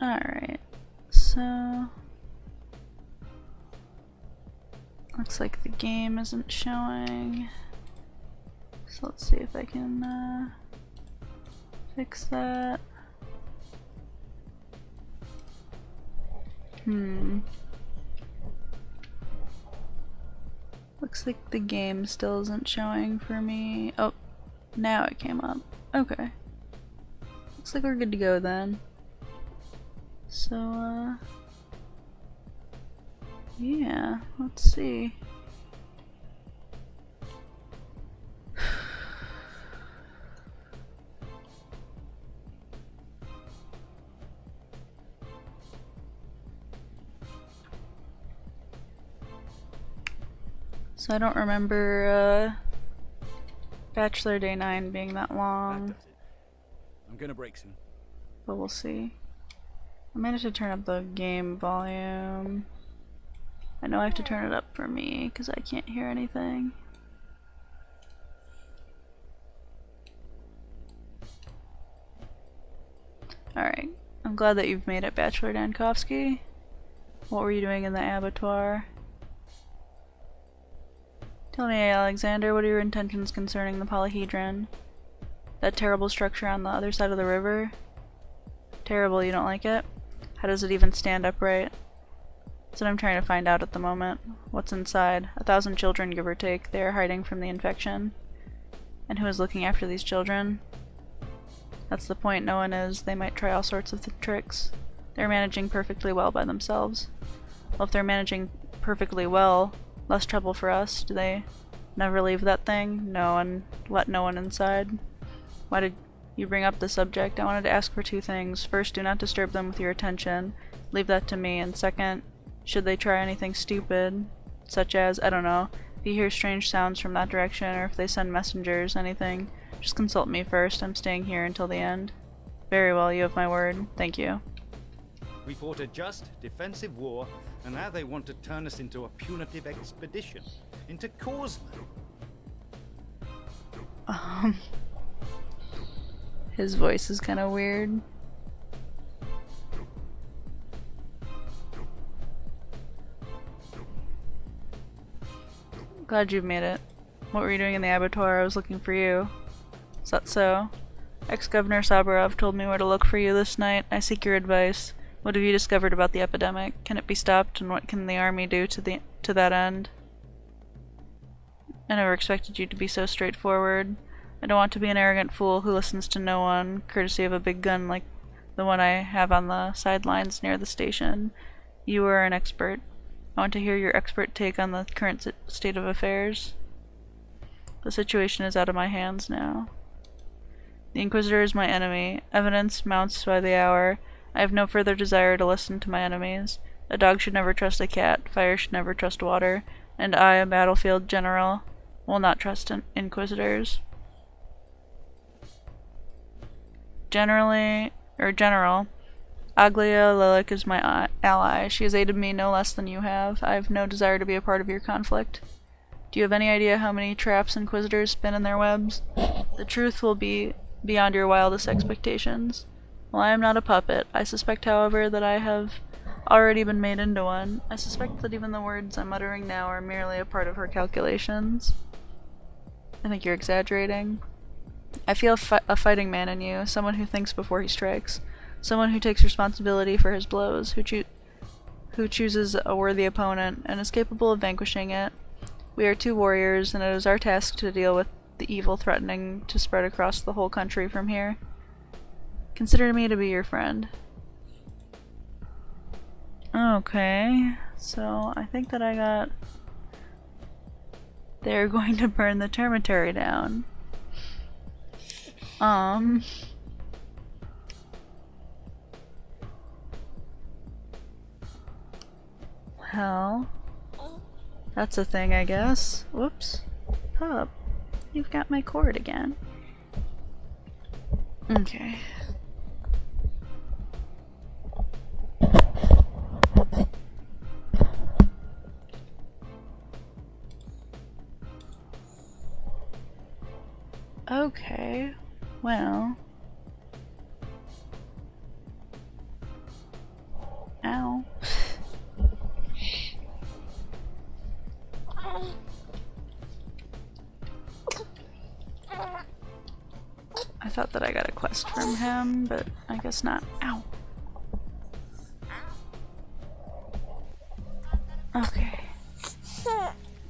Alright, so looks like the game isn't showing. So let's see if I can fix that. Looks like the game still isn't showing for me. Oh, now it came up. Okay. Looks like we're good to go then. So, yeah, let's see. So I don't remember Bachelor Day 9 being that long. I'm gonna break soon. But we'll see. I managed to turn up the game volume. I know I have to turn it up for me because I can't hear anything. Alright, I'm glad that you've made it, Bachelor Dankovsky. What were you doing in the abattoir? Tell me, Alexander, what are your intentions concerning the polyhedron? That terrible structure on the other side of the river? Terrible, you don't like it? How does it even stand upright? That's what I'm trying to find out at the moment. What's inside? 1,000 children, give or take. They are hiding from the infection. And who is looking after these children? That's the point, no one is. They might try all sorts of tricks. They're managing perfectly well by themselves. Well, if they're managing perfectly well, less trouble for us. Do they never leave that thing? No, and let no one inside? Why did you bring up the subject? I wanted to ask for two things. First, do not disturb them with your attention. Leave that to me. And second, should they try anything stupid, such as, I don't know, if you hear strange sounds from that direction, or if they send messengers, anything, just consult me first. I'm staying here until the end. Very well, you have my word. Thank you. We fought a just, defensive war, and now they want to turn us into a punitive expedition. Into Corsman. His voice is kind of weird. Glad you've made it. What were you doing in the abattoir? I was looking for you. Is that so? Ex-Governor Sabarov told me where to look for you this night. I seek your advice. What have you discovered about the epidemic? Can it be stopped, and what can the army do to that end? I never expected you to be so straightforward. I don't want to be an arrogant fool who listens to no one, courtesy of a big gun like the one I have on the sidelines near the station. You are an expert. I want to hear your expert take on the current state of affairs. The situation is out of my hands now. The Inquisitor is my enemy. Evidence mounts by the hour. I have no further desire to listen to my enemies. A dog should never trust a cat, fire should never trust water, and I, a battlefield general, will not trust Inquisitors. General, Aglia Lilik is my ally. She has aided me no less than you have. I have no desire to be a part of your conflict. Do you have any idea how many traps Inquisitors spin in their webs? The truth will be beyond your wildest expectations. Well, I am not a puppet. I suspect, however, that I have already been made into one. I suspect that even the words I'm uttering now are merely a part of her calculations. I think you're exaggerating. I feel a fighting man in you, someone who thinks before he strikes, someone who takes responsibility for his blows, who chooses a worthy opponent, and is capable of vanquishing it. We are two warriors, and it is our task to deal with the evil threatening to spread across the whole country from here. Consider me to be your friend. Okay, so I think that I got... They're going to burn the termitory down. Well, that's a thing, I guess. Whoops. Pup, you've got my cord again. Okay. Okay, well. quest from him, but I guess not. Ow! Okay.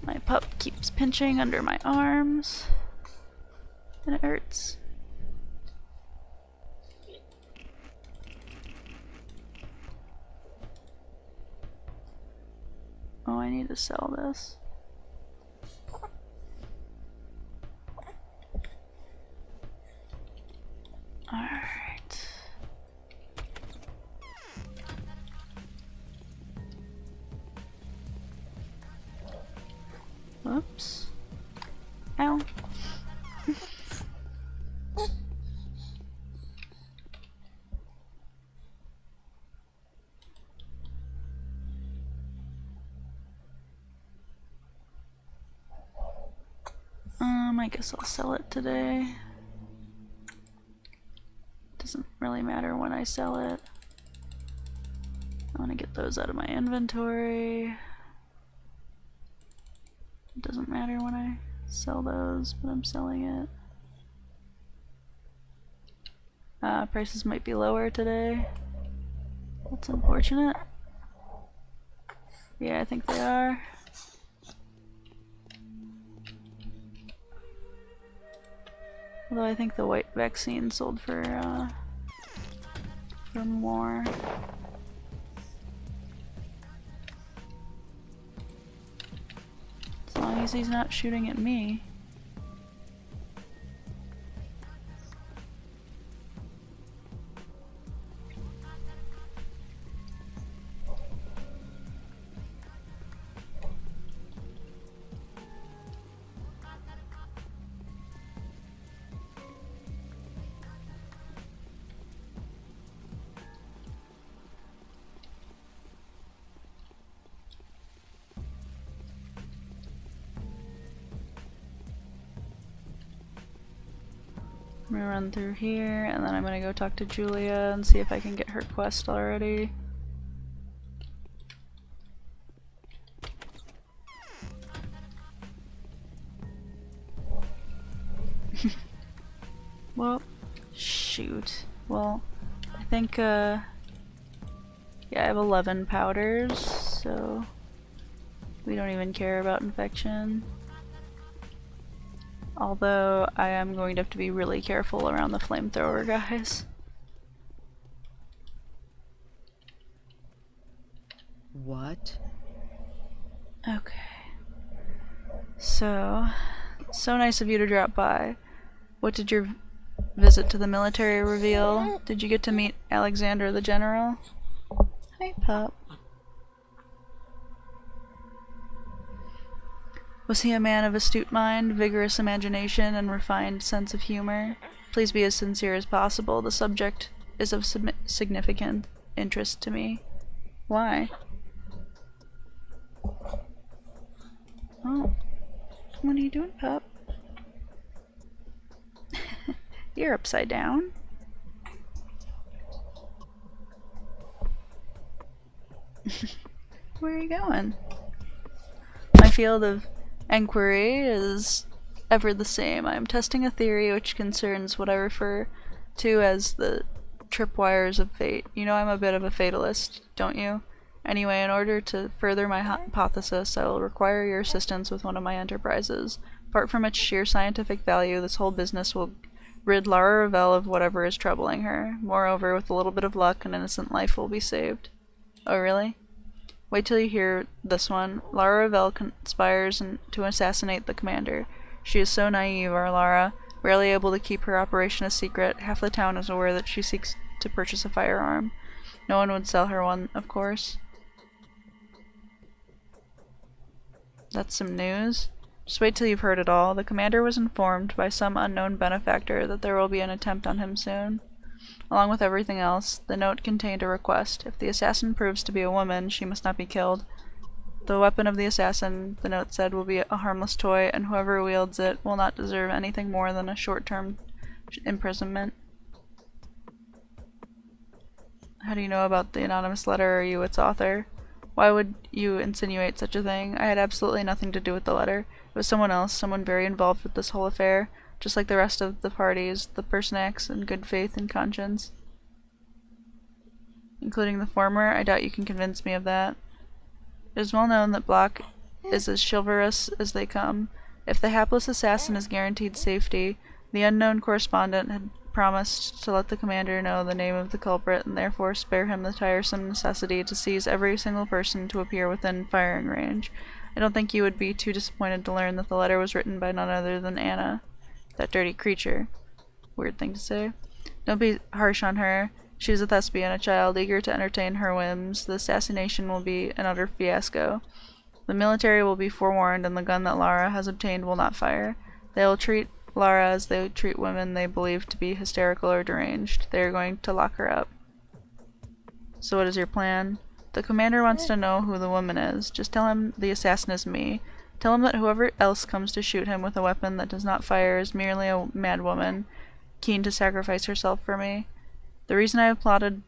My pup keeps pinching under my arms, and it hurts. Oh, I need to sell this. Alright. Whoops. Ow. I guess I'll sell it today. Doesn't really matter when I sell it. I want to get those out of my inventory. It doesn't matter when I sell those, but I'm selling it. Prices might be lower today. That's unfortunate. Yeah, I think they are. Although I think the white vaccine sold for more. As long as he's not shooting at me. I'm gonna run through here, and then I'm gonna go talk to Julia and see if I can get her quest already. Well, shoot. Well, I think, yeah, I have 11 powders, so we don't even care about infection. Although, I am going to have to be really careful around the flamethrower guys. What? Okay. So nice of you to drop by. What did your visit to the military reveal? Did you get to meet Alexander the General? Hi, pup. Was he a man of astute mind, vigorous imagination, and refined sense of humor? Please be as sincere as possible. The subject is of significant interest to me. Why? Oh. What are you doing, pup? You're upside down. Where are you going? My field of inquiry is ever the same. I am testing a theory which concerns what I refer to as the tripwires of fate. You know I'm a bit of a fatalist, don't you? Anyway, in order to further my hypothesis, I will require your assistance with one of my enterprises. Apart from its sheer scientific value, this whole business will rid Lara Ravel of whatever is troubling her. Moreover, with a little bit of luck, an innocent life will be saved. Oh, really? Wait till you hear this one. Lara Ravel conspires to assassinate the commander. She is so naive, our Lara, rarely able to keep her operation a secret. Half the town is aware that she seeks to purchase a firearm. No one would sell her one, of course. That's some news. Just wait till you've heard it all. The commander was informed by some unknown benefactor that there will be an attempt on him soon. Along with everything else, the note contained a request. If the assassin proves to be a woman, she must not be killed. The weapon of the assassin, the note said, will be a harmless toy, and whoever wields it will not deserve anything more than a short-term imprisonment. How do you know about the anonymous letter? Are you its author? Why would you insinuate such a thing? I had absolutely nothing to do with the letter. It was someone else, someone very involved with this whole affair. Just like the rest of the parties, the person acts in good faith and conscience. Including the former, I doubt you can convince me of that. It is well known that Block is as chivalrous as they come. If the hapless assassin is guaranteed safety, the unknown correspondent had promised to let the commander know the name of the culprit and therefore spare him the tiresome necessity to seize every single person to appear within firing range. I don't think you would be too disappointed to learn that the letter was written by none other than Anna. That dirty creature. Weird thing to say. Don't be harsh on her. She is a thespian, a child eager to entertain her whims. The assassination will be an utter fiasco. The military will be forewarned, and the gun that Lara has obtained will not fire. They will treat Lara as they treat women they believe to be hysterical or deranged. They are going to lock her up. So what is your plan? The commander wants to know who the woman is. Just tell him the assassin is me. Tell him that whoever else comes to shoot him with a weapon that does not fire is merely a mad woman, keen to sacrifice herself for me. The reason I have plotted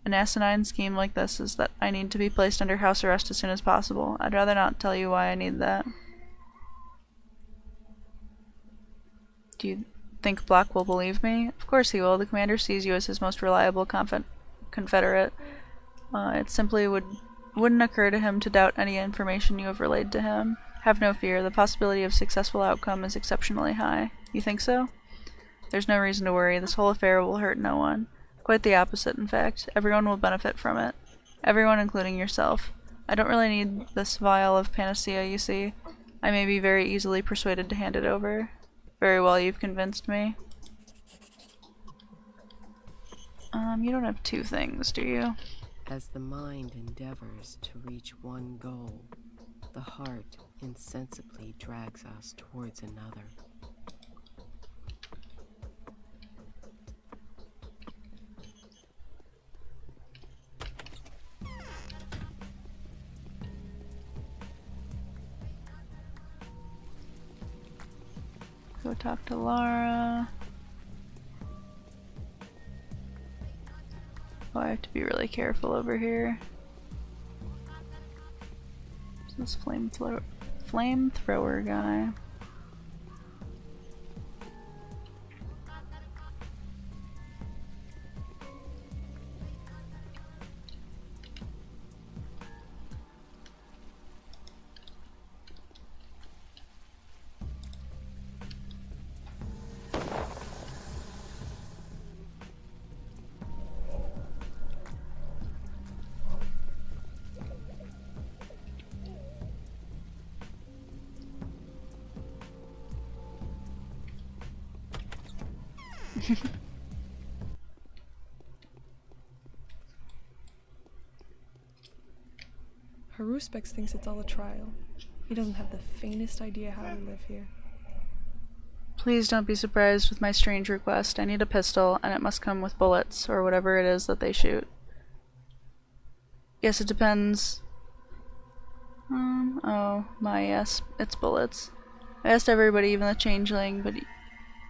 an asinine scheme like this is that I need to be placed under house arrest as soon as possible. I'd rather not tell you why I need that. Do you think Block will believe me? Of course he will. The commander sees you as his most reliable confederate. It simply wouldn't occur to him to doubt any information you have relayed to him. Have no fear. The possibility of successful outcome is exceptionally high. You think so? There's no reason to worry. This whole affair will hurt no one. Quite the opposite, in fact. Everyone will benefit from it. Everyone, including yourself. I don't really need this vial of panacea, you see. I may be very easily persuaded to hand it over. Very well, you've convinced me. You don't have two things, do you? As the mind endeavors to reach one goal, the heart insensibly drags us towards another. Go talk to Lara. Oh, I have to be really careful over here. Who's this flamethrower guy? Haruspex thinks it's all a trial. He doesn't have the faintest idea how we live here. Please don't be surprised with my strange request. I need a pistol, and it must come with bullets, or whatever it is that they shoot. Yes, it depends. Oh, yes, it's bullets. I asked everybody, even the changeling, but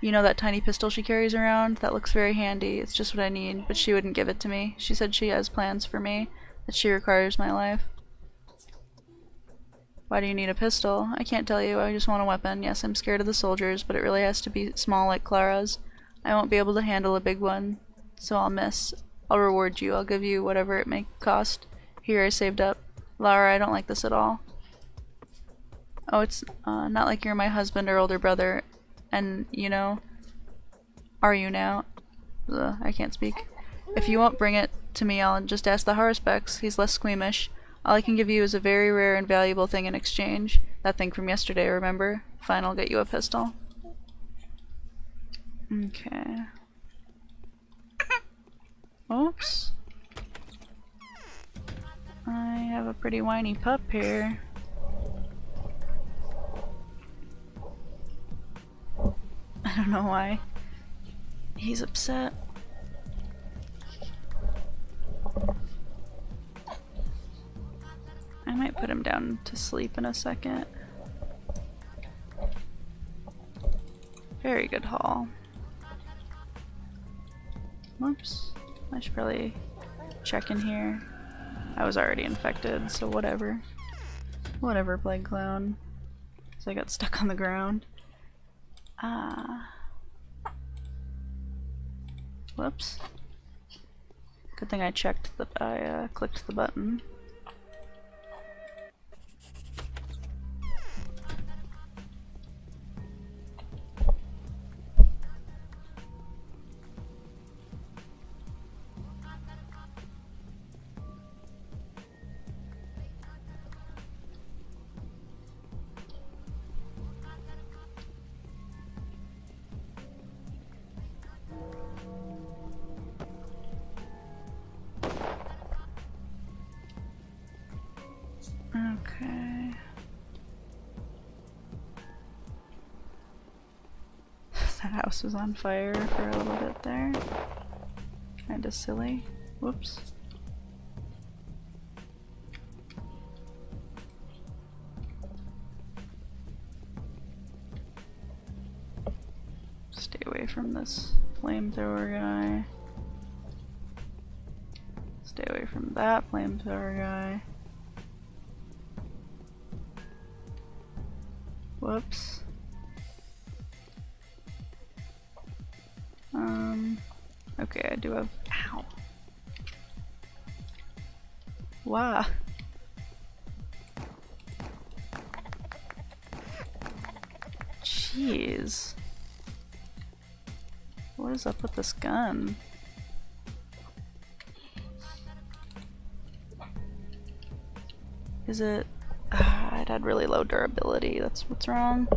you know that tiny pistol she carries around? That looks very handy. It's just what I need, but she wouldn't give it to me. She said she has plans for me, that she requires my life. Why do you need a pistol? I can't tell you, I just want a weapon. Yes, I'm scared of the soldiers, but it really has to be small like Clara's. I won't be able to handle a big one, so I'll miss. I'll reward you. I'll give you whatever it may cost. Here, I saved up. Lara, I don't like this at all. Oh, it's not like you're my husband or older brother, and, you know, are you now? Ugh, I can't speak. If you won't bring it to me, I'll just ask the Haruspex. He's less squeamish. All I can give you is a very rare and valuable thing in exchange. That thing from yesterday, remember? Fine, I'll get you a pistol. Okay. Oops. I have a pretty whiny pup here. I don't know why. He's upset. I might put him down to sleep in a second. Very good haul. Whoops. I should probably check in here. I was already infected, so whatever. Whatever, Plague Clown. So I got stuck on the ground. Ah. Whoops. Good thing I checked that I clicked the button. Okay. That house was on fire for a little bit there. Kinda silly. Whoops. Stay away from this flamethrower guy. Stay away from that flamethrower guy. Whoops. Okay, I do have. Ow. Wow. Jeez. What is up with this gun? Is it? It had really low durability. That's what's wrong.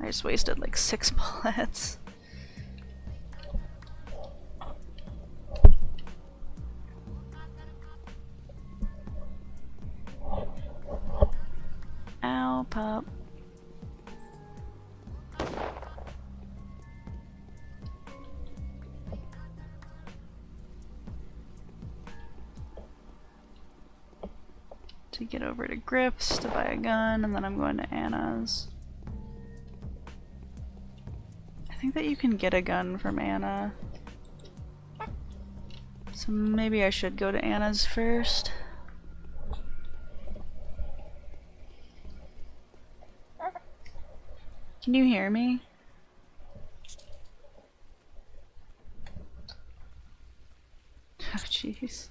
I just wasted like 6 bullets. Ow, pup. To get over to Griff's to buy a gun, and then I'm going to Anna's. I think that you can get a gun from Anna. So maybe I should go to Anna's first. Can you hear me? Oh jeez.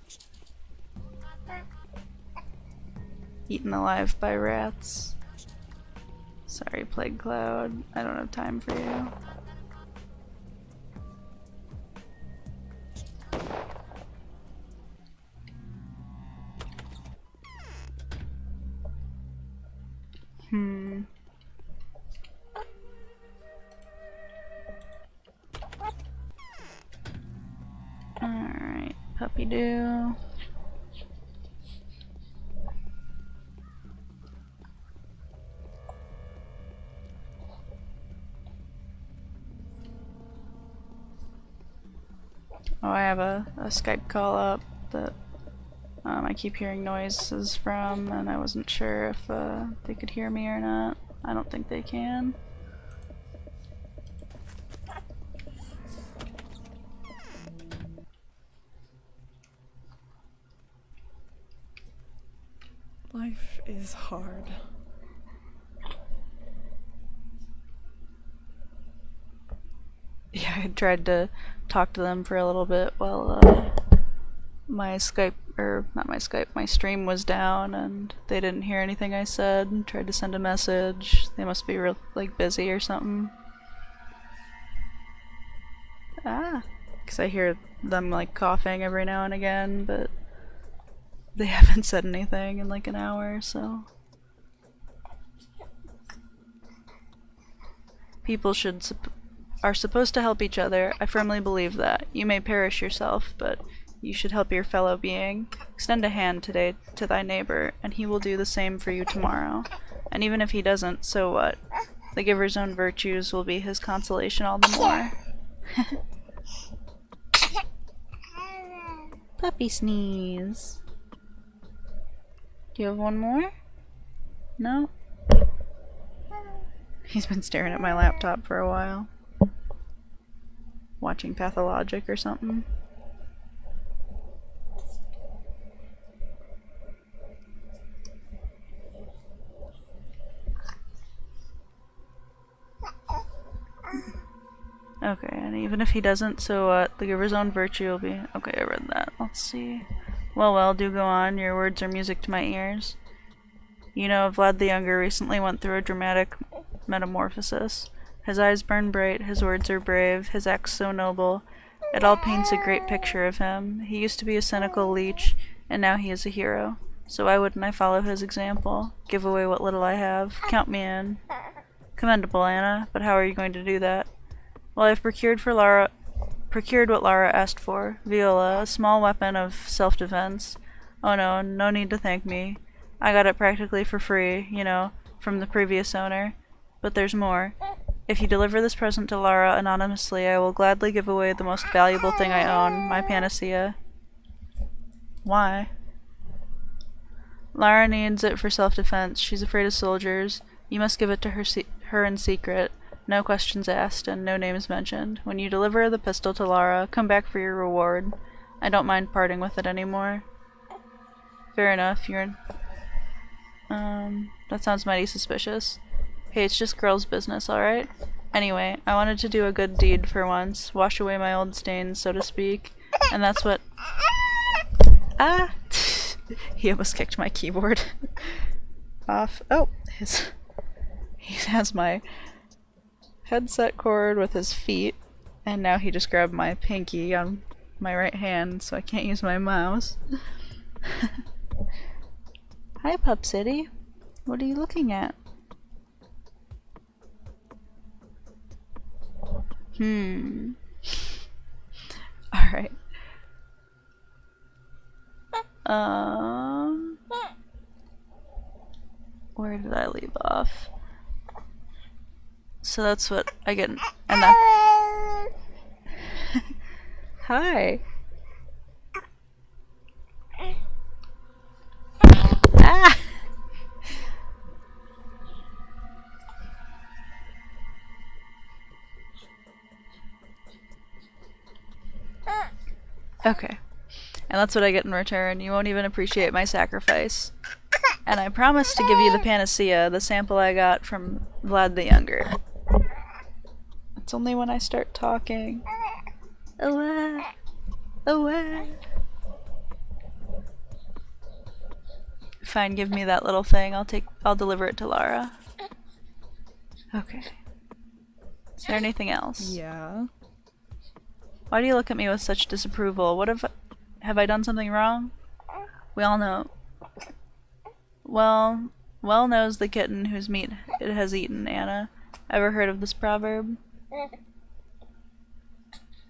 Eaten alive by rats. Sorry, Plague Cloud. I don't have time for you. Alright, puppy doo. Oh, I have a Skype call up that I keep hearing noises from, and I wasn't sure if they could hear me or not. I don't think they can. Life is hard. Yeah, I tried to talk to them for a little bit while my Skype, or not my Skype, my stream was down, and they didn't hear anything I said. Tried to send a message. They must be real, like, busy or something. Because I hear them like coughing every now and again, but they haven't said anything in like an hour, so. People are supposed to help each other. I firmly believe that. You may perish yourself, but you should help your fellow being. Extend a hand today to thy neighbor, and he will do the same for you tomorrow. And even if he doesn't, so what? The giver's own virtues will be his consolation all the more. Puppy sneeze. Do you have one more? No? He's been staring at my laptop for a while. Watching Pathologic or something. Okay, and even if he doesn't, so what? The giver's own virtue will be... Okay, I read that. Let's see. Well, do go on. Your words are music to my ears. You know, Vlad the Younger recently went through a dramatic metamorphosis. His eyes burn bright, his words are brave, his acts so noble. It all paints a great picture of him. He used to be a cynical leech, and now he is a hero. So why wouldn't I follow his example? Give away what little I have. Count me in. Commendable, Anna, but how are you going to do that? Well, I've procured what Lara asked for. Viola, a small weapon of self-defense. Oh no, no need to thank me. I got it practically for free, you know, from the previous owner. But there's more. If you deliver this present to Lara anonymously, I will gladly give away the most valuable thing I own, my panacea. Why? Lara needs it for self-defense. She's afraid of soldiers. You must give it to her in secret. No questions asked, and no names mentioned. When you deliver the pistol to Lara, come back for your reward. I don't mind parting with it anymore. Fair enough, that sounds mighty suspicious. Hey, it's just girls' business, alright? Anyway, I wanted to do a good deed for once, wash away my old stains, so to speak, and that's what... Ah! He almost kicked my keyboard off. Oh, he has my headset cord with his feet, and now he just grabbed my pinky on my right hand, so I can't use my mouse. Hi, Pup City. What are you looking at? Alright. Where did I leave off? So that's what I get, and that. Hi. Ah! Okay. And that's what I get in return. You won't even appreciate my sacrifice. And I promise to give you the panacea, the sample I got from Vlad the Younger. It's only when I start talking. Away. Away. Fine, give me that little thing. I'll deliver it to Lara. Okay. Is there anything else? Yeah. Why do you look at me with such disapproval? Have I done something wrong? We all know. Well knows the kitten whose meat it has eaten, Anna. Ever heard of this proverb?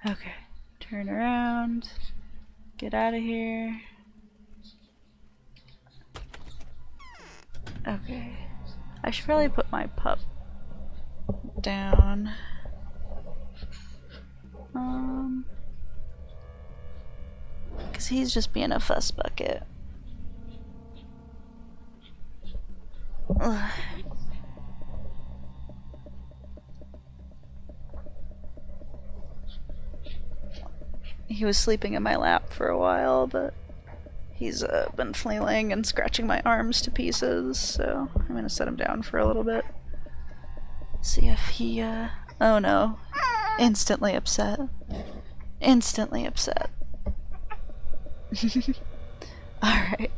Okay. Turn around. Get out of here. Okay. I should probably put my pup down. Cause he's just being a fuss bucket. Ugh. He was sleeping in my lap for a while, but he's been flailing and scratching my arms to pieces, so I'm gonna set him down for a little bit. See if he, oh no. Instantly upset. Instantly upset. Alright.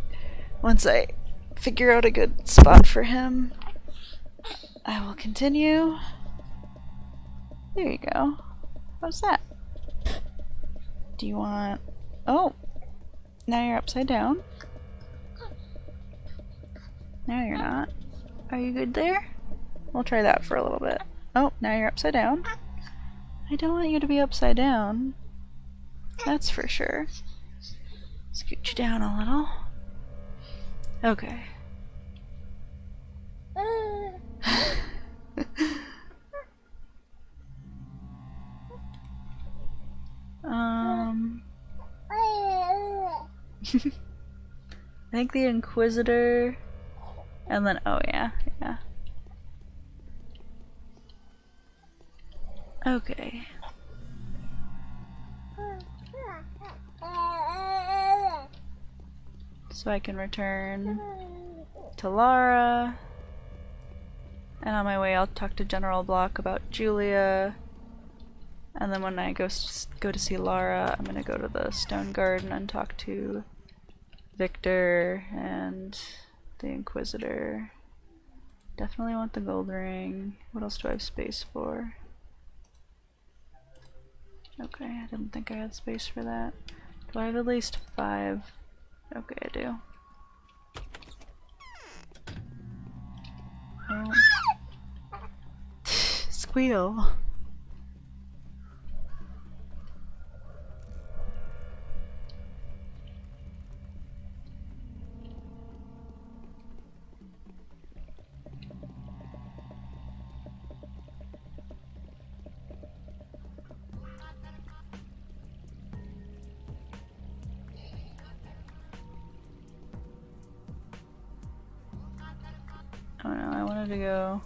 Once I figure out a good spot for him, I will continue. There you go. How's that? Do you want... Oh! Now you're upside down. Now you're not. Are you good there? We'll try that for a little bit. Oh, now you're upside down. I don't want you to be upside down. That's for sure. Scoot you down a little. Okay. I think the Inquisitor, and then, oh yeah. Okay. So I can return to Lara, and on my way I'll talk to General Block about Julia, And then when I go to see Lara, I'm gonna go to the Stone Garden and talk to Victor and the Inquisitor. Definitely want the gold ring. What else do I have space for? Okay, I didn't think I had space for that. Do I have at least 5? Okay, I do. Oh. Squeal. Oh no, I wanted to go.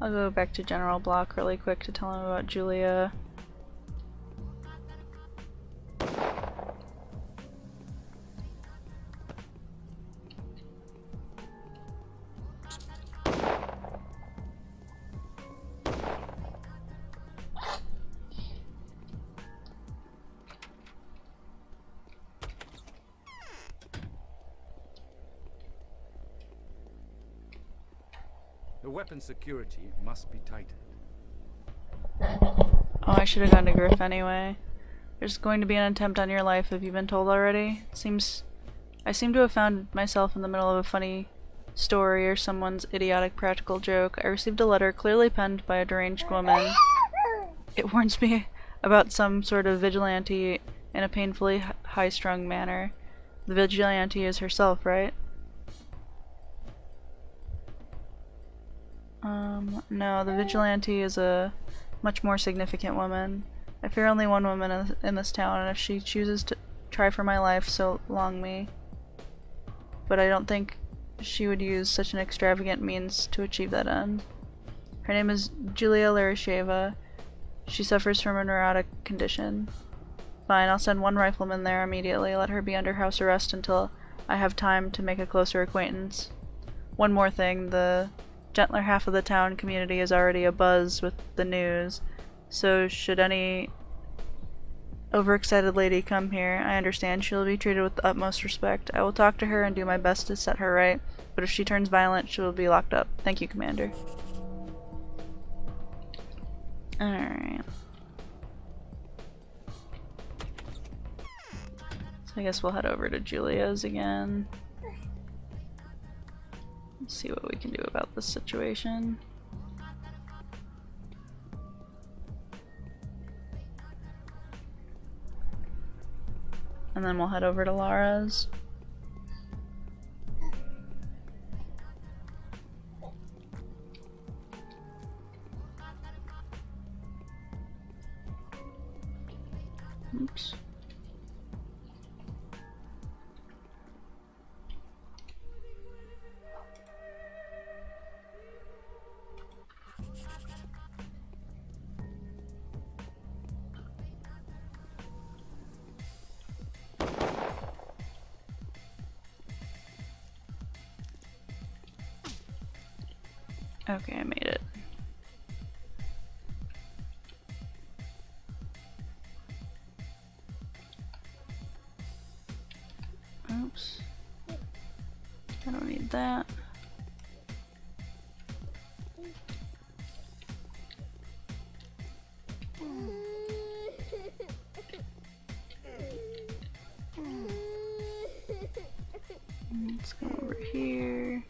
I'll go back to General Block really quick to tell him about Julia. The weapon security must be tightened. Oh, I should have gone to Griff anyway. There's going to be an attempt on your life, have you been told already? I seem to have found myself in the middle of a funny story or someone's idiotic practical joke. I received a letter clearly penned by a deranged woman. It warns me about some sort of vigilante in a painfully high-strung manner. The vigilante is herself, right? No, the vigilante is a much more significant woman. I fear only one woman in this town, and if she chooses to try for my life, so long me. But I don't think she would use such an extravagant means to achieve that end. Her name is Julia Larasheva. She suffers from a neurotic condition. Fine, I'll send one rifleman there immediately. Let her be under house arrest until I have time to make a closer acquaintance. One more thing, the gentler half of the town community is already abuzz with the news, so should any overexcited lady come here, I understand she will be treated with the utmost respect. I will talk to her and do my best to set her right, but if she turns violent, she will be locked up. Thank you, Commander. Alright. So I guess we'll head over to Julia's again. Let's see what we can do about this situation. And then we'll head over to Lara's. Oops. Okay, I made it. Oops. I don't need that. Let's go over here.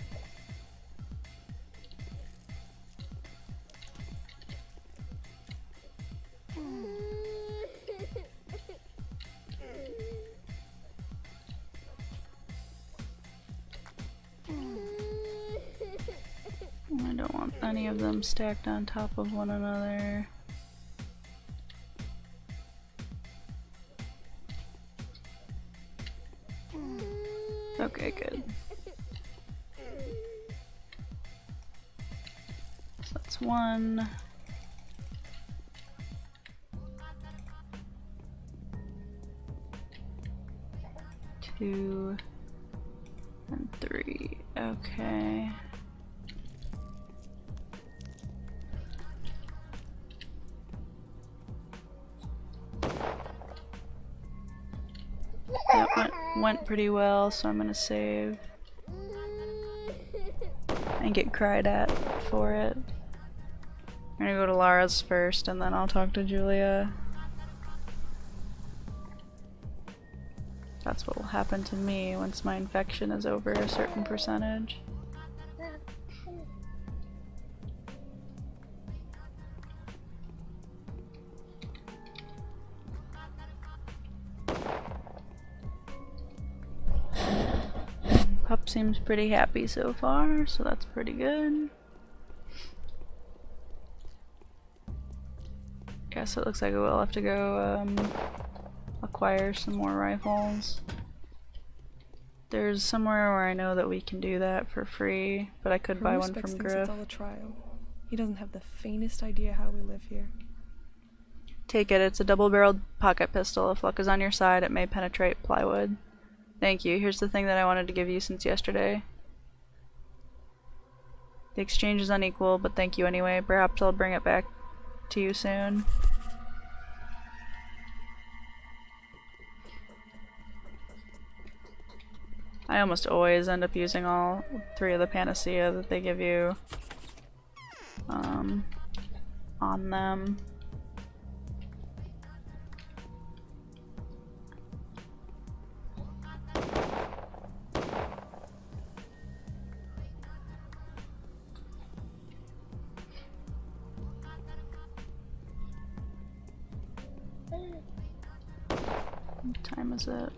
I don't want any of them stacked on top of one another. Okay, good. So that's 1. 2 and 3. Okay. went pretty well, so I'm gonna save. And get cried at for it. I'm gonna go to Lara's first, and then I'll talk to Julia. That's what will happen to me once my infection is over a certain percentage. Pup seems pretty happy so far, so that's pretty good. Guess it looks like we'll have to go acquire some more rifles. There's somewhere where I know that we can do that for free, but I could buy one from Griff. It's all a trial. He doesn't have the faintest idea how we live here. Take it, it's a double-barreled pocket pistol. If luck is on your side, it may penetrate plywood. Thank you. Here's the thing that I wanted to give you since yesterday. The exchange is unequal, but thank you anyway. Perhaps I'll bring it back to you soon. I almost always end up using all 3 of the panacea that they give you on them. What time is it?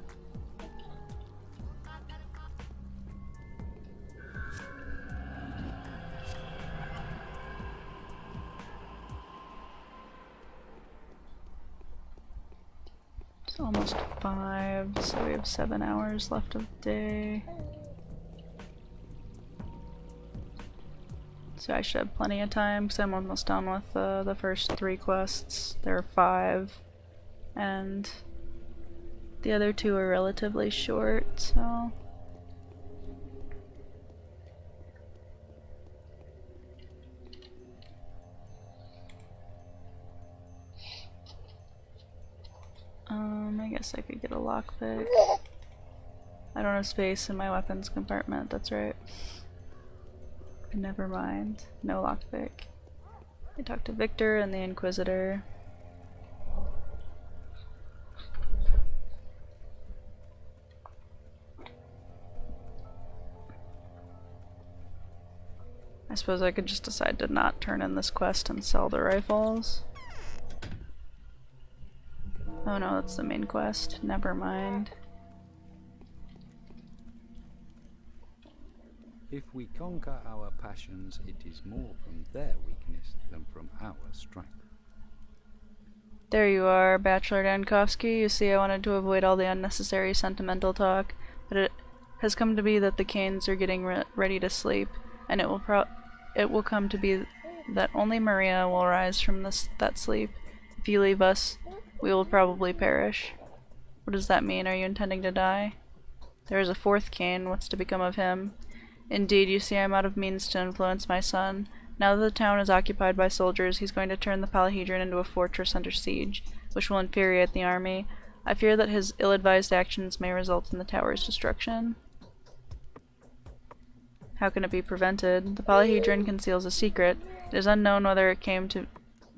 It's almost 5, so we have 7 hours left of the day. So I should have plenty of time because I'm almost done with the first 3 quests. There are 5, and the other 2 are relatively short, so... I guess I could get a lockpick. I don't have space in my weapons compartment, that's right. Never mind. No lockpick. I talked to Victor and the Inquisitor. I suppose I could just decide to not turn in this quest and sell the rifles. Oh no, that's the main quest. Never mind. If we conquer our passions, it is more from their weakness than from our strength. There you are, Bachelor Dankovsky. You see, I wanted to avoid all the unnecessary sentimental talk, but it has come to be that the Canes are getting ready to sleep, and it will come to be that only Maria will rise from that sleep. If you leave us, we will probably perish. What does that mean? Are you intending to die? There is a 4th Cane. What's to become of him? Indeed, you see, I'm out of means to influence my son. Now that the town is occupied by soldiers, he's going to turn the Polyhedron into a fortress under siege, which will infuriate the army. I fear that his ill-advised actions may result in the tower's destruction. How can it be prevented? The Polyhedron conceals a secret. It is unknown whether it came to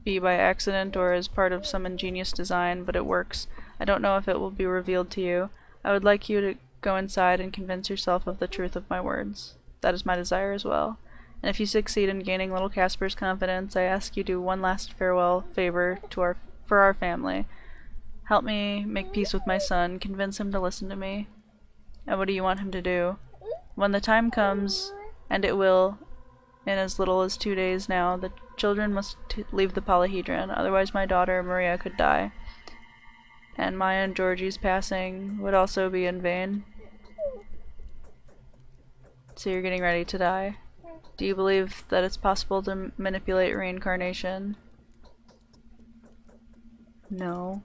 be by accident or as part of some ingenious design, but it works. I don't know if it will be revealed to you. I would like you to go inside and convince yourself of the truth of my words. That is my desire as well. And if you succeed in gaining little Casper's confidence, I ask you to do one last farewell favor for our family. Help me make peace with my son, convince him to listen to me. And what do you want him to do? When the time comes, and it will, in as little as 2 days now, the children must leave the Polyhedron, otherwise my daughter Maria could die. And Maya and Georgie's passing would also be in vain. So you're getting ready to die. Do you believe that it's possible to manipulate reincarnation? No.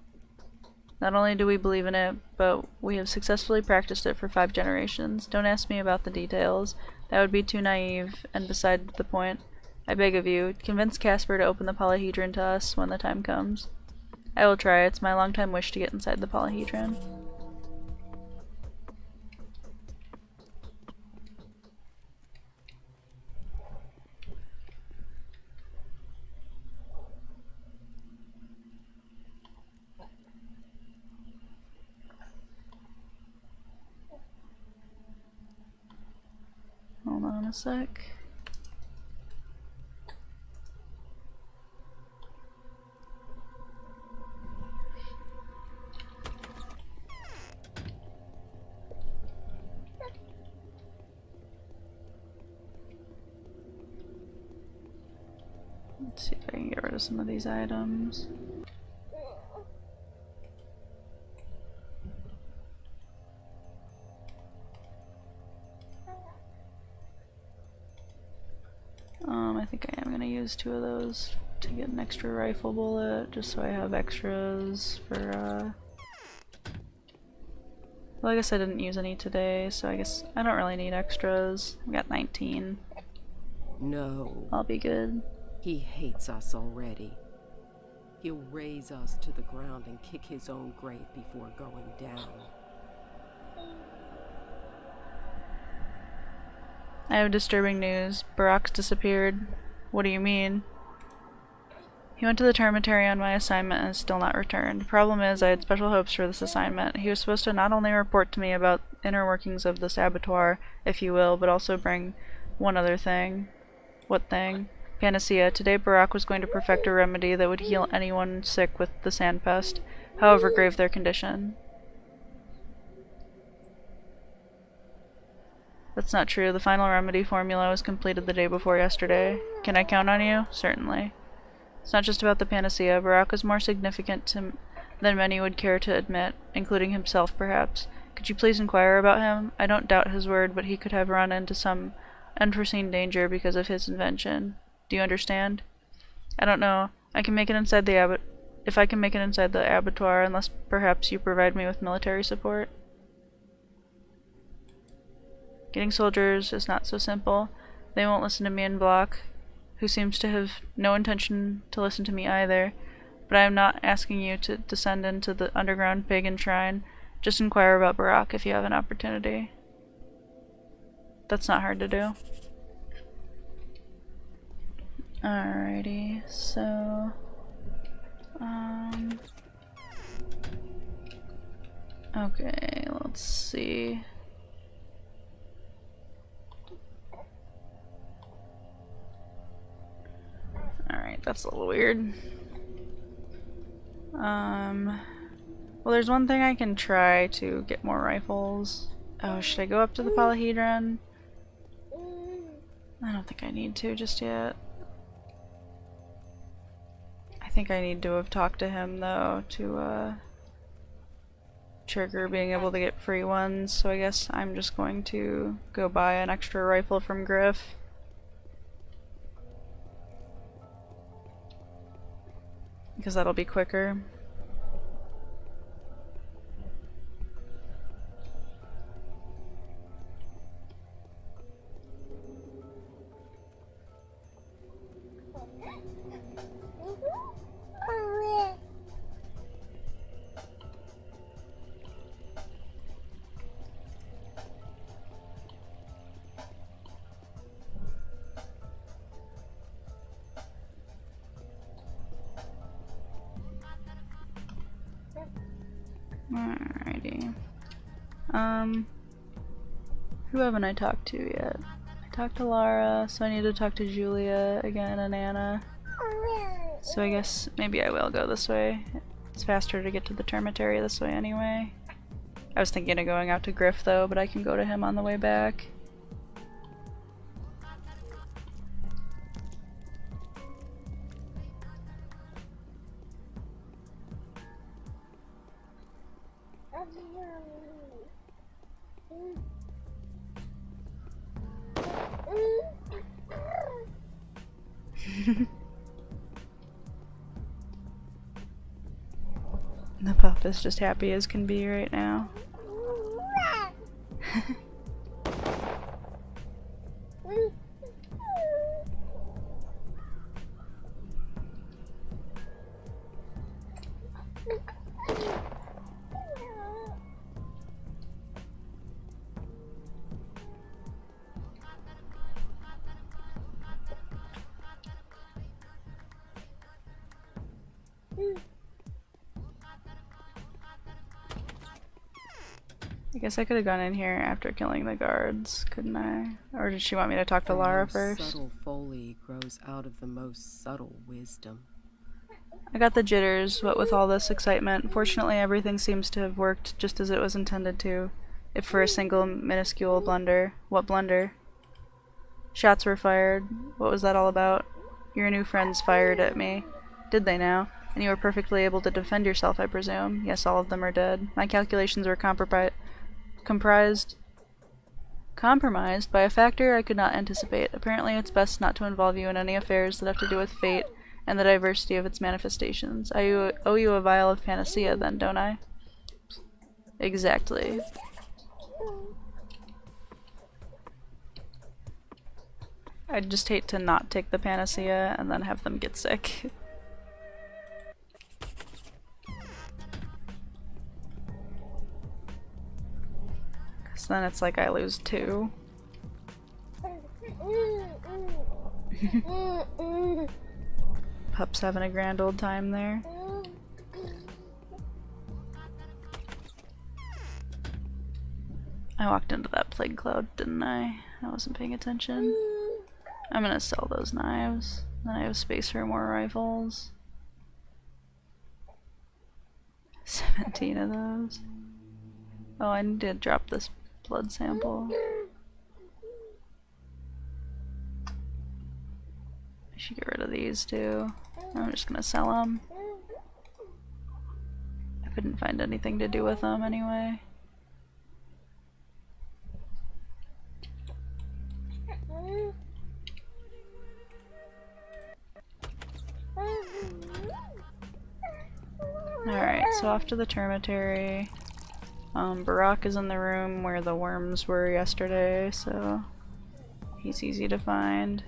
Not only do we believe in it, but we have successfully practiced it for 5 generations. Don't ask me about the details. That would be too naive and beside the point. I beg of you, convince Casper to open the Polyhedron to us when the time comes. I will try. It's my long-time wish to get inside the Polyhedron. on a sec. Let's see if I can get rid of some of these items. I think I am going to use 2 of those to get an extra rifle bullet, just so I have extras for, well, I guess I didn't use any today, so I guess I don't really need extras. I've got 19. No. I'll be good. He hates us already. He'll raise us to the ground and kick his own grave before going down. I have disturbing news. Barack's disappeared. What do you mean? He went to the termitary on my assignment and is still not returned. Problem is, I had special hopes for this assignment. He was supposed to not only report to me about inner workings of this abattoir, if you will, but also bring one other thing. What thing? Panacea. Today Barack was going to perfect a remedy that would heal anyone sick with the sand pest, however grave their condition. That's not true. The final remedy formula was completed the day before yesterday. Can I count on you? Certainly. It's not just about the panacea. Barack is more significant than many would care to admit, including himself, perhaps. Could you please inquire about him? I don't doubt his word, but he could have run into some unforeseen danger because of his invention. Do you understand? I don't know. I can make it inside the if I can make it inside the abattoir, unless perhaps you provide me with military support. Getting soldiers is not so simple. They won't listen to me in Block, who seems to have no intention to listen to me either. But I am not asking you to descend into the underground pagan shrine. Just inquire about Barack if you have an opportunity. That's not hard to do. Alrighty, so... Okay, let's see. Alright, that's a little weird. Well, there's one thing I can try to get more rifles. Oh, should I go up to the polyhedron? I don't think I need to just yet. I think I need to have talked to him, though, to, trigger being able to get free ones, so I guess I'm just going to go buy an extra rifle from Griff. Because that'll be quicker. Alrighty. Who haven't I talked to yet? I talked to Lara, so I need to talk to Julia again and Anna. So I guess maybe I will go this way. It's faster to get to the termitary this way anyway. I was thinking of going out to Griff though, but I can go to him on the way back. The pup is just happy as can be right now. I guess I could have gone in here after killing the guards, couldn't I? Or did she want me to talk to The Lara most first? subtle folly grows out of the most subtle wisdom. I got the jitters, what with all this excitement. Fortunately, everything seems to have worked just as it was intended to, if for a single minuscule blunder. What blunder? Shots were fired. What was that all about? Your new friends fired at me. Did they now? And you were perfectly able to defend yourself, I presume. Yes, all of them are dead. My calculations were compromised by a factor I could not anticipate. Apparently it's best not to involve you in any affairs that have to do with fate and the diversity of its manifestations. I owe you a vial of panacea then, don't I? Exactly. I'd just hate to not take the panacea and then have them get sick. Cause then it's like I lose 2. Pup's having a grand old time there. I walked into that plague cloud, didn't I? I wasn't paying attention. I'm gonna sell those knives. Then I have space for more rifles. 17 of those. Oh, I need to drop this blood sample. I should get rid of these too. I'm just gonna sell them. I couldn't find anything to do with them anyway. Alright, so off to the termitary. Barack is in the room where the worms were yesterday, so he's easy to find.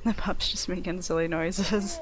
The pup's just making silly noises.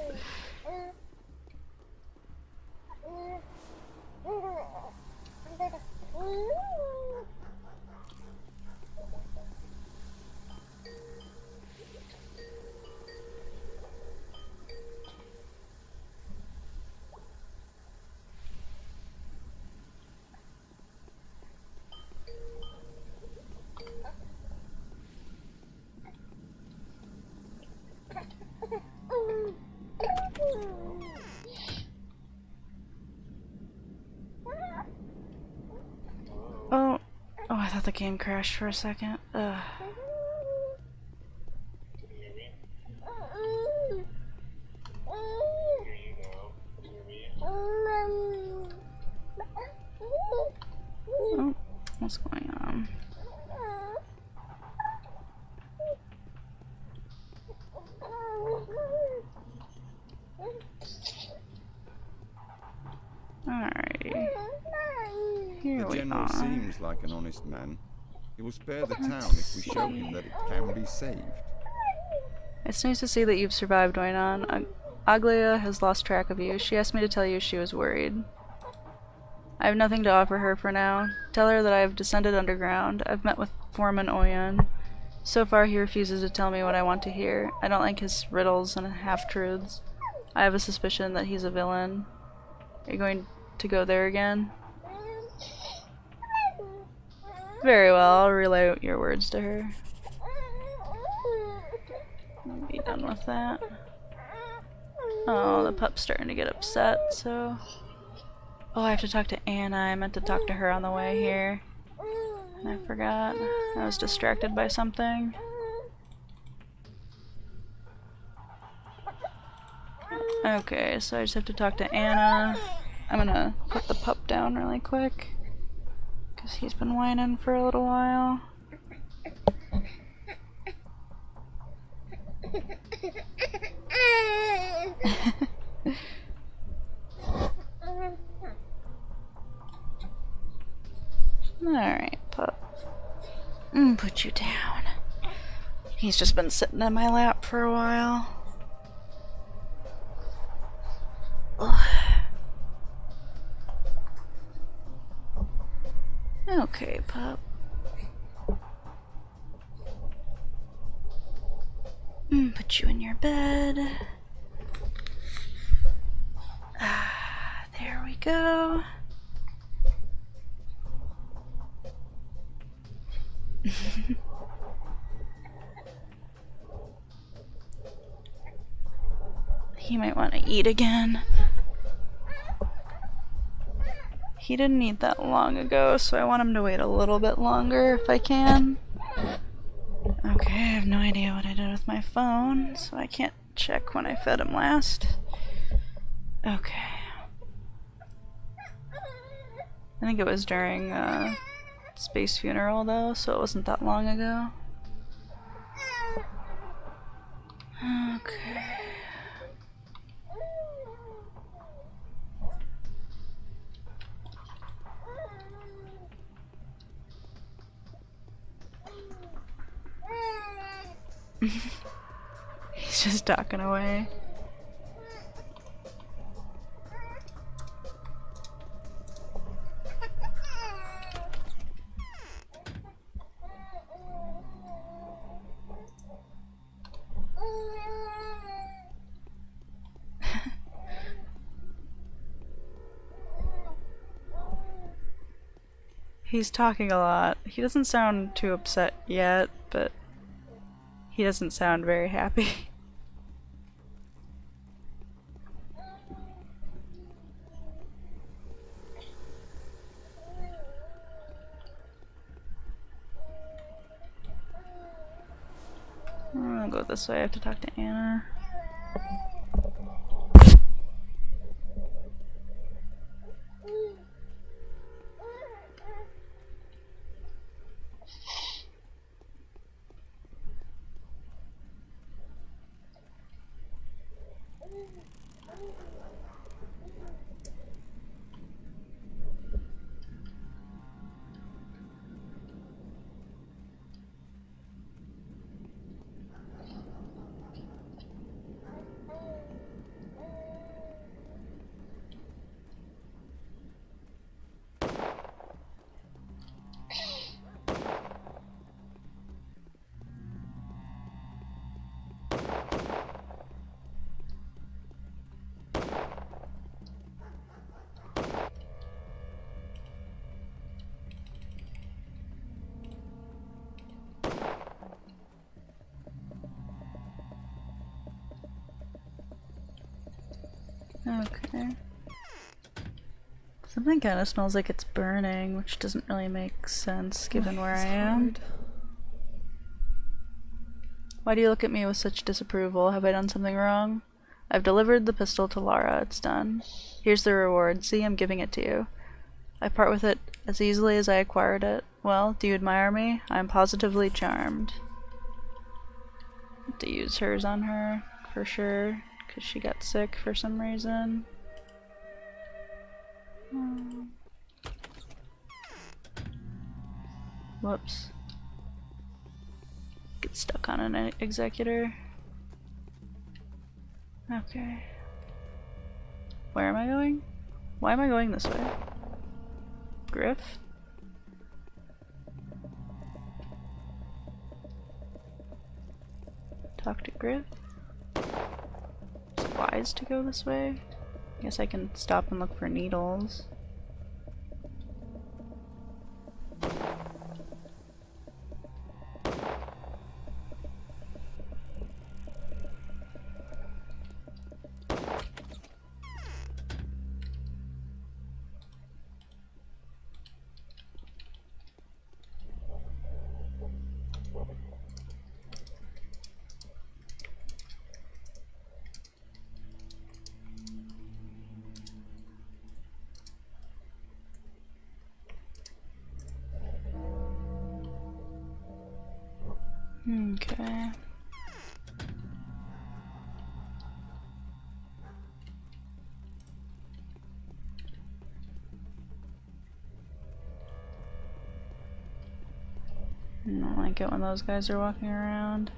Oh, I thought the game crashed for a second. Ugh. Oh, what's going on? Alrighty. Here The we general are. seems like an honest man. He will spare the town if we show him that it can be saved. It's nice to see that you've survived, Waynon. Aglia has lost track of you. She asked me to tell you she was worried. I have nothing to offer her for now. Tell her that I have descended underground. I've met with Foreman Oyan. So far he refuses to tell me what I want to hear. I don't like his riddles and half-truths. I have a suspicion that he's a villain. Are you going to go there again? Very well, I'll relay your words to her. I'll be done with that. Oh, the pup's starting to get upset, so... Oh, I have to talk to Anna. I meant to talk to her on the way here. And I forgot. I was distracted by something. Okay, so I just have to talk to Anna. I'm gonna put the pup down really quick, because he's been whining for a little while. Alright, pup. Put you down. He's just been sitting in my lap for a while. Ugh. Okay, pup. Put you in your bed. There we go. He might want to eat again. He didn't eat that long ago, so I want him to wait a little bit longer if I can. Okay, I have no idea what I did with my phone, so I can't check when I fed him last. Okay. I think it was during Space Funeral though, so it wasn't that long ago. Okay. He's just talking away. He's talking a lot. He doesn't sound too upset yet, but he doesn't sound very happy. I'll go this way. I have to talk to Anna. Okay. Something kind of smells like it's burning, which doesn't really make sense given where I am. Hard. Why do you look at me with such disapproval? Have I done something wrong? I've delivered the pistol to Lara. It's done. Here's the reward. See, I'm giving it to you. I part with it as easily as I acquired it. Well, do you admire me? I'm positively charmed. Have to use hers on her, for sure, because she got sick for some reason. Whoops. Get stuck on an executor. Okay. Where am I going? Why am I going this way? Griff? Talk to Griff. Is it wise to go this way? Guess I can stop and look for needles. Okay. I don't like it when those guys are walking around.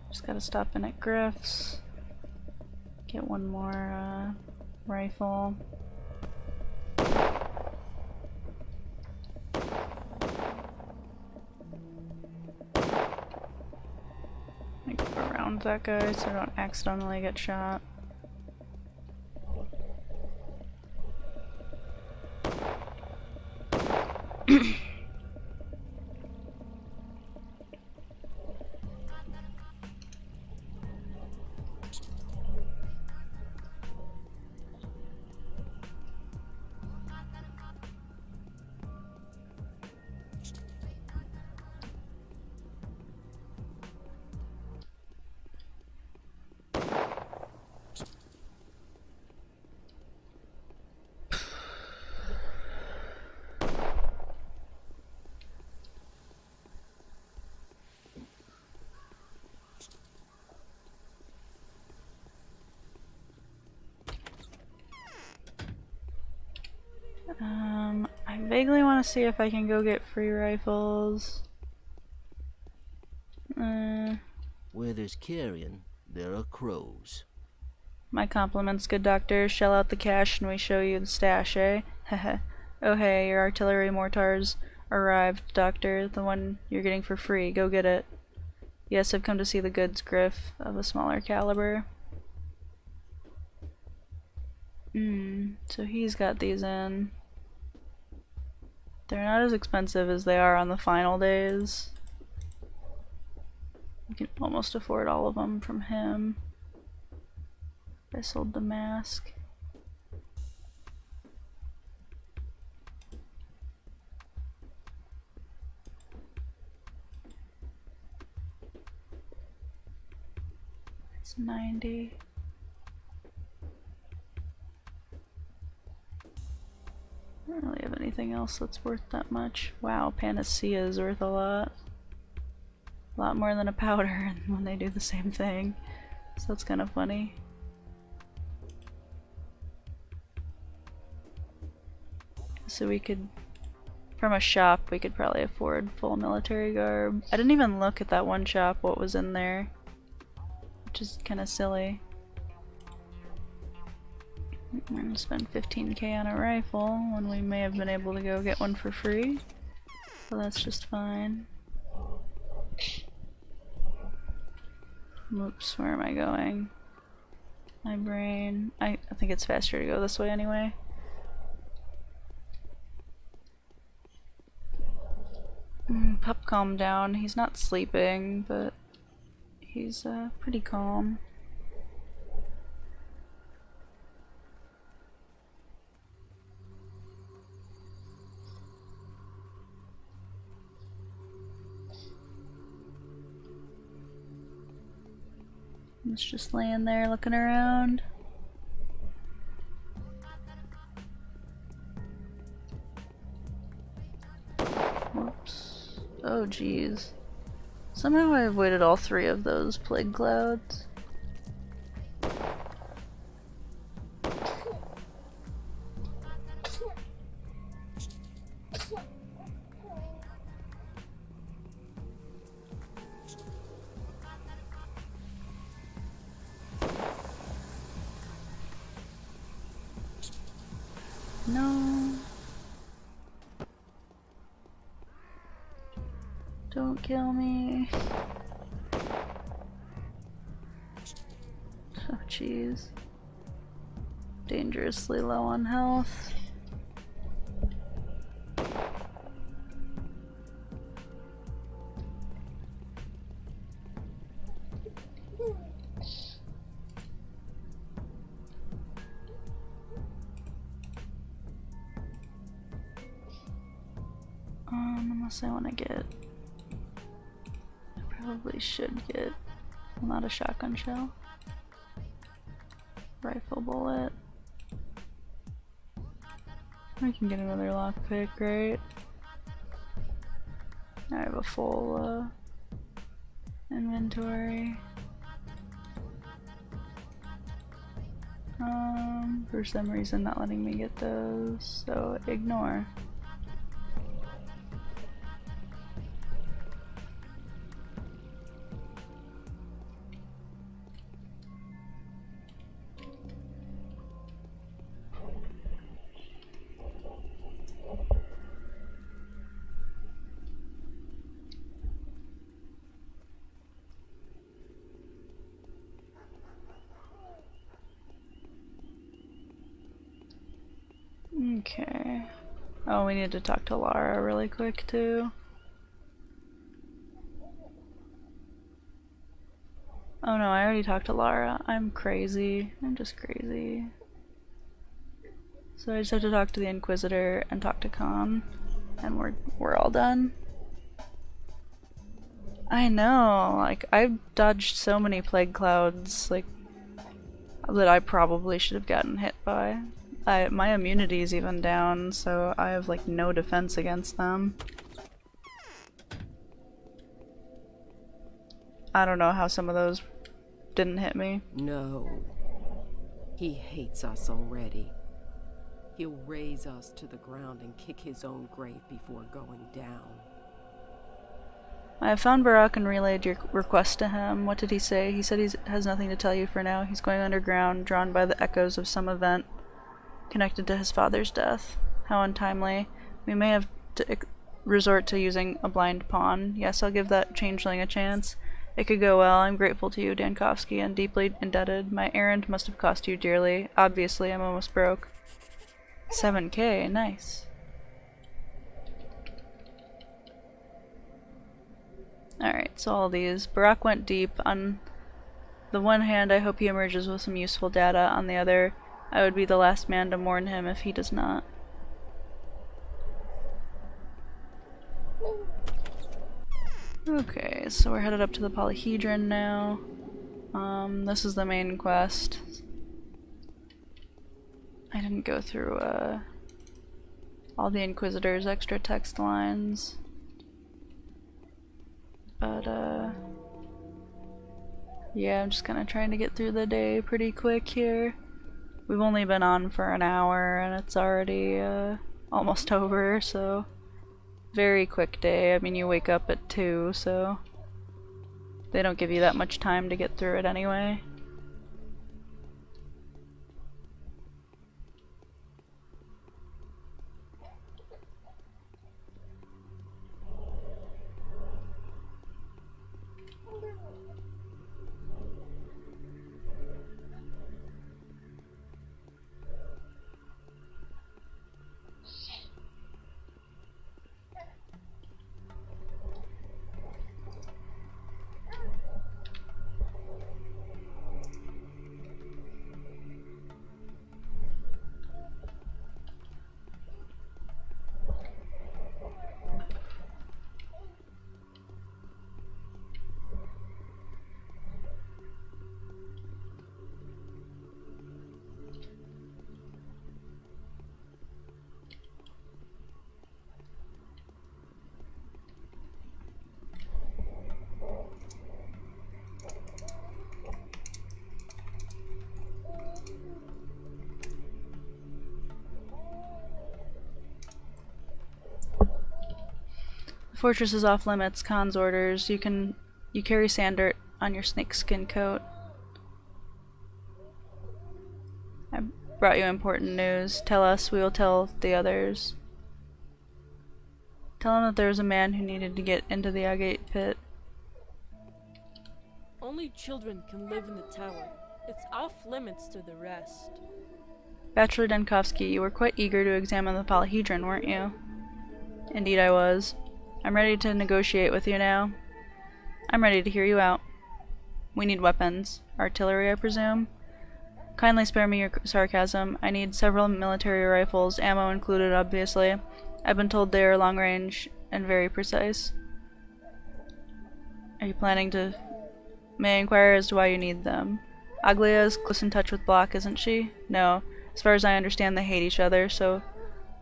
Just gotta stop in at Griff's. Get one more rifle. Like go around that guy so I don't accidentally get shot. I vaguely want to see if I can go get free rifles. Where there's carrion, there are crows. My compliments, good doctor. Shell out the cash and we show you the stash, eh? Heh. Oh hey, your artillery mortars arrived, doctor. The one you're getting for free. Go get it. Yes, I've come to see the goods, Griff, of a smaller caliber. So he's got these in. They're not as expensive as they are on the final days. You can almost afford all of them from him. I sold the mask. It's 90. I don't really have anything else that's worth that much. Wow, Panacea is worth a lot. A lot more than a powder when they do the same thing. So that's kind of funny. So we could, from a shop, we could probably afford full military garb. I didn't even look at that one shop, what was in there. Which is kind of silly. We're gonna spend 15k on a rifle when we may have been able to go get one for free. So that's just fine. Oops, where am I going? My brain. I think it's faster to go this way anyway. Pup calmed down. He's not sleeping, but he's pretty calm. He's just laying there looking around. Whoops. Oh geez. Somehow I avoided all three of those plague clouds. No. Don't kill me. Oh jeez. Dangerously low on health. Unless I want to get, I probably should get, well, not a shotgun shell, rifle bullet. I can get another lockpick, right? I have a full inventory. For some reason not letting me get those, so ignore. Okay. Oh, we need to talk to Lara really quick too. Oh no, I already talked to Lara. I'm crazy. I'm just crazy. So I just have to talk to the Inquisitor and talk to Khan, and we're all done. I know, like I've dodged so many plague clouds, like that I probably should have gotten hit by. My immunity is even down, so I have like no defense against them. I don't know how some of those didn't hit me. No. He hates us already. He'll raze us to the ground and kick his own grave before going down. I have found Barak and relayed your request to him. What did he say? He said he has nothing to tell you for now. He's going underground, drawn by the echoes of some event connected to his father's death. How untimely. We may have to resort to using a blind pawn. Yes, I'll give that changeling a chance. It could go well. I'm grateful to you, Dankovsky, and deeply indebted. My errand must have cost you dearly. Obviously, I'm almost broke. 7K, nice. Alright, so all these. Barak went deep. On the one hand, I hope he emerges with some useful data. On the other, I would be the last man to mourn him if he does not. Okay, so we're headed up to the Polyhedron now. This is the main quest. I didn't go through all the Inquisitor's extra text lines. But yeah, I'm just kinda trying to get through the day pretty quick here. We've only been on for an hour and it's already almost over, so very quick day. I mean, you wake up at 2, so they don't give you that much time to get through it anyway. The fortress is off limits. Khan's orders. You carry sand dirt on your snakeskin coat. I brought you important news. Tell us, we will tell the others. Tell him that there was a man who needed to get into the agate pit. Only children can live in the tower. It's off limits to the rest. Bachelor Denkovsky, you were quite eager to examine the polyhedron, weren't you? Indeed I was. I'm ready to negotiate with you now. I'm ready to hear you out. We need weapons. Artillery, I presume? Kindly spare me your sarcasm. I need several military rifles, ammo included, obviously. I've been told they are long range and very precise. Are you planning to... May I inquire as to why you need them? Aglia is close in touch with Block, isn't she? No. As far as I understand, they hate each other, so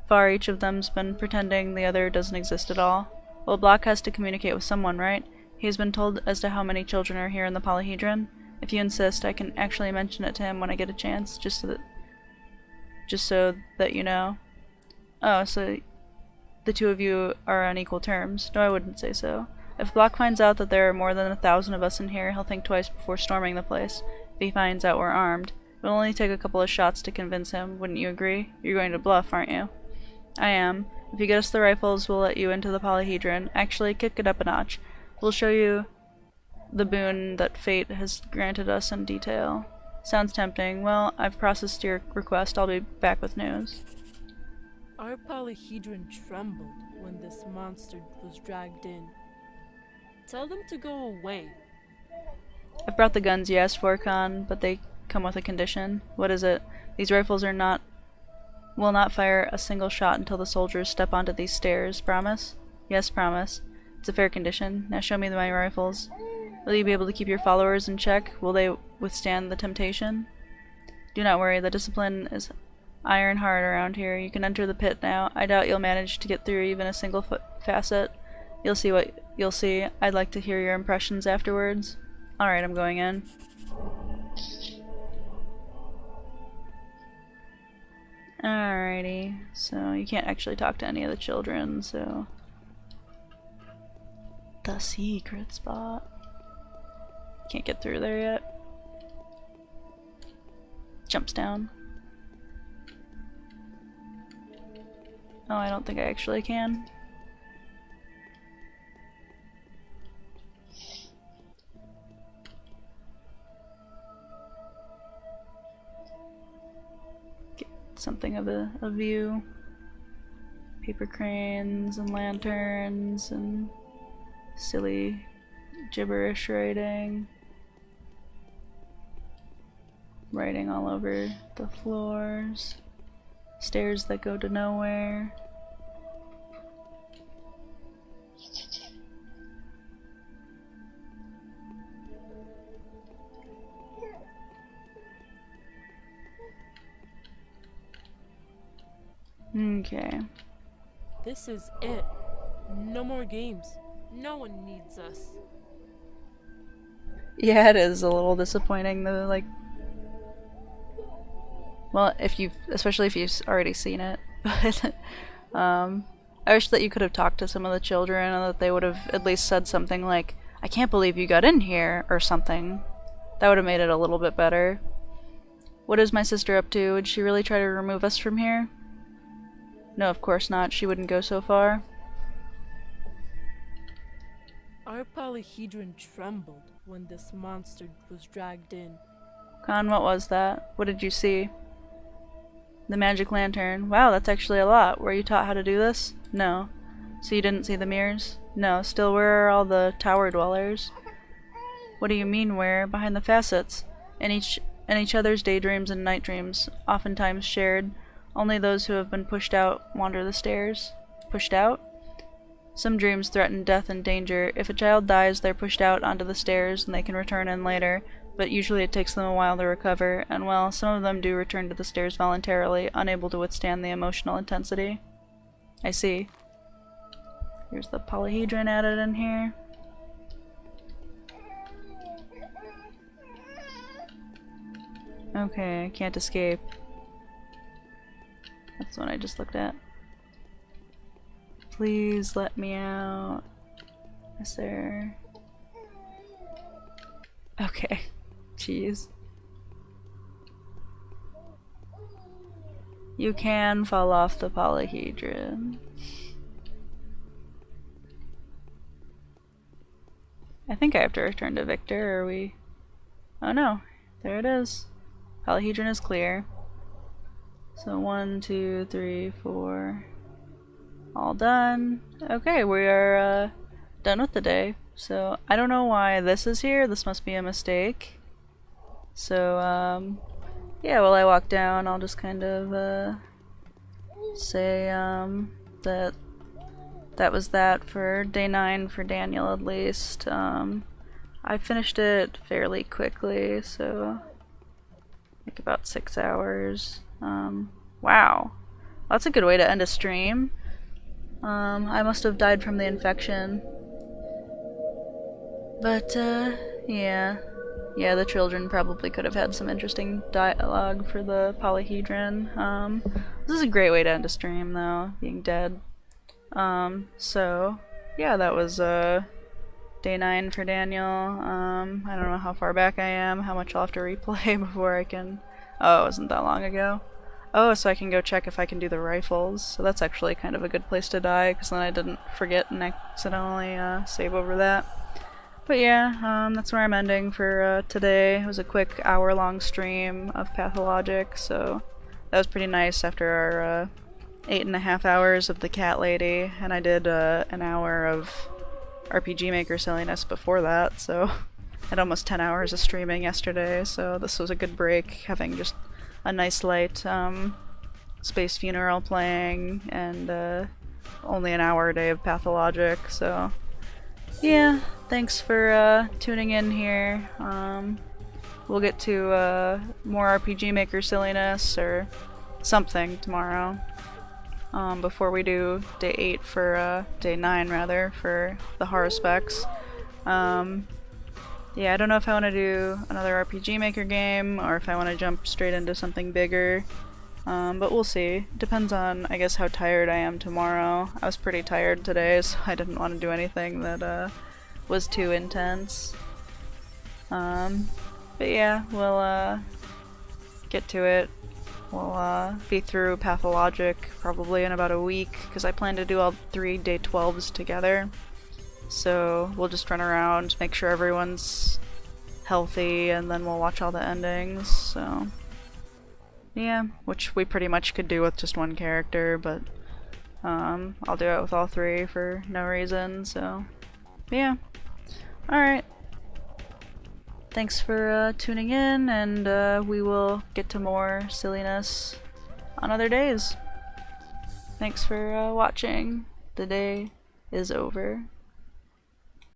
far each of them's been pretending the other doesn't exist at all. Well, Block has to communicate with someone, right? He has been told as to how many children are here in the polyhedron. If you insist, I can actually mention it to him when I get a chance, just so that you know. Oh, so the two of you are on equal terms. No, I wouldn't say so. If Block finds out that there are more than 1,000 of us in here, he'll think twice before storming the place. If he finds out we're armed, it'll only take a couple of shots to convince him, wouldn't you agree? You're going to bluff, aren't you? I am. If you get us the rifles, we'll let you into the polyhedron. Actually, kick it up a notch. We'll show you the boon that fate has granted us in detail. Sounds tempting. Well, I've processed your request. I'll be back with news. Our polyhedron trembled when this monster was dragged in. Tell them to go away. I've brought the guns you asked for, Khan, but they come with a condition. What is it? These rifles will not fire a single shot until the soldiers step onto these stairs. Promise? Yes, promise. It's a fair condition. Now show me my rifles. Will you be able to keep your followers in check? Will they withstand the temptation? Do not worry, the discipline is iron hard around here. You can enter the pit now. I doubt you'll manage to get through even a single facet. You'll see what you'll see. I'd like to hear your impressions afterwards. Alright, I'm going in. Alrighty, so you can't actually talk to any of the children, so... The secret spot. Can't get through there yet. Jumps down. Oh, I don't think I actually can. Get something of a view. Paper cranes and lanterns and silly gibberish writing. Writing all over the floors. Stairs that go to nowhere. Okay. This is it. No more games. No one needs us. Yeah, it is a little disappointing though, like... Well, especially if you've already seen it, but I wish that you could have talked to some of the children and that they would have at least said something like, I can't believe you got in here, or something. That would have made it a little bit better. What is my sister up to? Would she really try to remove us from here? No, of course not. She wouldn't go so far. Our polyhedron trembled when this monster was dragged in. Khan, what was that? What did you see? The magic lantern. Wow, that's actually a lot. Were you taught how to do this? No. So you didn't see the mirrors? No. Still, where are all the tower dwellers? What do you mean, where? Behind the facets. In each other's daydreams and night dreams, oftentimes shared. Only those who have been pushed out wander the stairs. Pushed out? Some dreams threaten death and danger. If a child dies, they're pushed out onto the stairs and they can return in later, but usually it takes them a while to recover, and well, some of them do return to the stairs voluntarily, unable to withstand the emotional intensity. I see. Here's the polyhedron added in here. Okay, I can't escape. That's the one I just looked at. Please let me out. Is there... Okay. Jeez. You can fall off the polyhedron. I think I have to return to Victor, or we... Oh no, there it is. Polyhedron is clear. So 1, 2, 3, 4... all done. Okay, we are done with the day. So I don't know why this is here. This must be a mistake. So yeah, while I walk down, I'll just kind of say that was that for day 9 for Daniel at least. I finished it fairly quickly, so like about 6 hours. Wow, that's a good way to end a stream. I must have died from the infection. But, yeah. Yeah, the children probably could have had some interesting dialogue for the polyhedron. This is a great way to end a stream, though, being dead. So, yeah, that was, day 9 for Daniel. I don't know how far back I am, how much I'll have to replay before I can... Oh, it wasn't that long ago. Oh, so I can go check if I can do the rifles. So that's actually kind of a good place to die, because then I didn't forget and accidentally save over that. But yeah, that's where I'm ending for today. It was a quick hour-long stream of Pathologic, so that was pretty nice after our 8.5 hours of the cat lady, and I did an hour of RPG Maker silliness before that, so I had almost 10 hours of streaming yesterday, so this was a good break, having just a nice light Space Funeral playing, and only an hour a day of Pathologic, so yeah, thanks for tuning in here. We'll get to more RPG Maker silliness or something tomorrow, before we do day 8 for day 9 rather, for the horror specs. Yeah, I don't know if I want to do another RPG Maker game or if I want to jump straight into something bigger, but we'll see. Depends on, I guess, how tired I am tomorrow. I was pretty tired today, so I didn't want to do anything that was too intense. But yeah, we'll get to it. We'll be through Pathologic probably in about a week, because I plan to do all 3 day 12s together. So we'll just run around, make sure everyone's healthy, and then we'll watch all the endings. So yeah, which we pretty much could do with just one character, but I'll do it with all 3 for no reason. So yeah, alright. Thanks for tuning in, and we will get to more silliness on other days. Thanks for watching. The day is over.